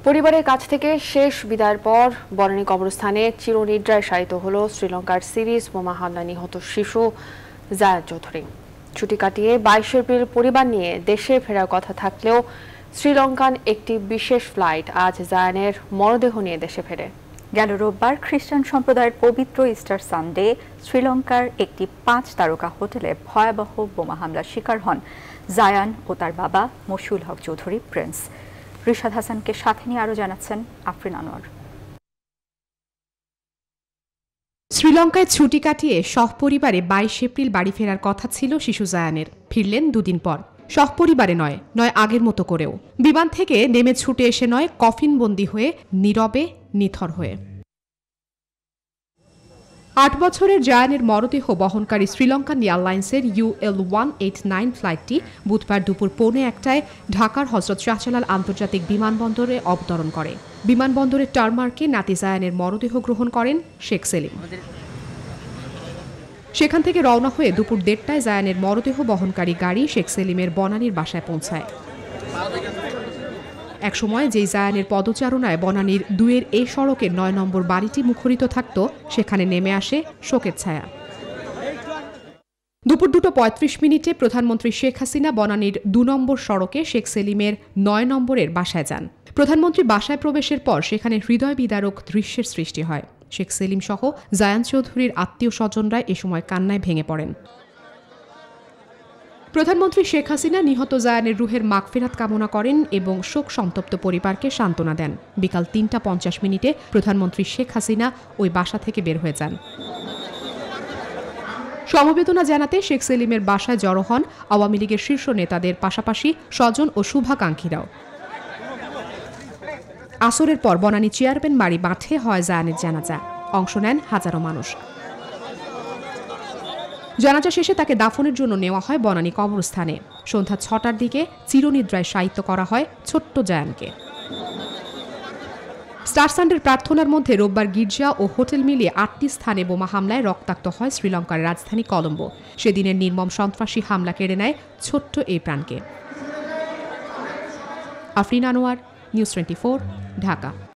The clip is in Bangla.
পরিবারের কাছ থেকে শেষ বিদায়ের পর বনানী কবরস্থানে চিরনিদ্রায় শায়িত হল শ্রীলঙ্কার সিরিজ বোমা হামলায় নিহত শিশু জায়ান চৌধুরী। ছুটি কাটিয়ে 22 এপ্রিল পরিবার নিয়ে দেশে ফেরার কথা থাকলেও শ্রীলঙ্কান একটি বিশেষ ফ্লাইট আজ জায়ানের মরদেহ নিয়ে দেশে ফেরে। গেল রোববার খ্রিস্টান সম্প্রদায়ের পবিত্র ইস্টার সানডে শ্রীলঙ্কার একটি 5 তারকা হোটেলে ভয়াবহ বোমা হামলার শিকার হন জায়ান ও তার বাবা মশিউল হক চৌধুরী প্রিন্স। রিশাদ হাসানকে সাথে নিয়ে আরো জানাচ্ছেন আফরিন আনোয়ার। শ্রীলঙ্কায় ছুটি কাটিয়ে সপরিবারে 22 এপ্রিল বাড়ি ফেরার কথা ছিল শিশু জায়ানের। ফিরলেন দুদিন পর, সপরিবারে নয় আগের মতো করেও। বিমান থেকে নেমে ছুটে এসে নয়, কফিনবন্দি হয়ে নীরবে নিথর হয়ে। 8 বছরের জায়ানের মরদেহ বহনকারী শ্রীলঙ্কান এয়ারলাইন্সের UL-189 ফ্লাইটটি বুধবার দুপুর 1:45টায় ঢাকার হযরত শাহজালাল আন্তর্জাতিক বিমানবন্দরে অবতরণ করে। বিমানবন্দরের টারমার্কে নাতি জায়ানের মরদেহ গ্রহণ করেন শেখ সেলিম। সেখান থেকে রওনা হয়ে দুপুর 1:30টায় জায়ানের মরদেহ বহনকারী গাড়ি শেখ সেলিমের বনানীর বাসায় পৌঁছায়। একসময় যেই জায়ানের পদচারণায় বনানীর 2-এর এই সড়কের 9 নম্বর বাড়িটি মুখরিত থাকত, সেখানে নেমে আসে শোকের ছায়া। দুপুর 2:35 প্রধানমন্ত্রী শেখ হাসিনা বনানীর 2 নম্বর সড়কে শেখ সেলিমের 9 নম্বরের বাসায় যান। প্রধানমন্ত্রী বাসায় প্রবেশের পর সেখানে হৃদয় বিদারক দৃশ্যের সৃষ্টি হয়। শেখ সেলিম সহ জায়ান চৌধুরীর আত্মীয় স্বজনরা এ সময় কান্নায় ভেঙে পড়েন। প্রধানমন্ত্রী শেখ হাসিনা নিহত জায়ানের রুহের মাগফিরাত কামনা করেন এবং শোক সন্তপ্ত পরিবারকে সান্ত্বনা দেন। বিকাল 3:50 প্রধানমন্ত্রী শেখ হাসিনা ওই বাসা থেকে বের হয়ে যান। সমবেদনা জানাতে শেখ সেলিমের বাসায় জড়ো হন আওয়ামী লীগের শীর্ষ নেতাদের পাশাপাশি স্বজন ও শুভাকাঙ্ক্ষীরাও। আসরের পর বনানী চেয়ারম্যান বাড়ি মাঠে হয় জায়ানের জানাজা। অংশ নেন হাজারো মানুষ। জানাজা শেষে তাকে দাফনের জন্য নেওয়া হয় বনানী কবরস্থানে। সন্ধ্যা 6টার দিকে চিরনিদ্রায় শায়িত করা হয় ছোট্ট জায়ানকে। স্টার সানডের প্রার্থনার মধ্যে রোববার গির্জা ও হোটেল মিলিয়ে 8টি স্থানে বোমা হামলায় রক্তাক্ত হয় শ্রীলঙ্কার রাজধানী কলম্বো। সেদিনের নির্মম সন্ত্রাসী হামলা কেড়ে নেয় ছোট্ট এই প্রাণকে। আফরিন আনোয়ার, নিউজ 24, ঢাকা।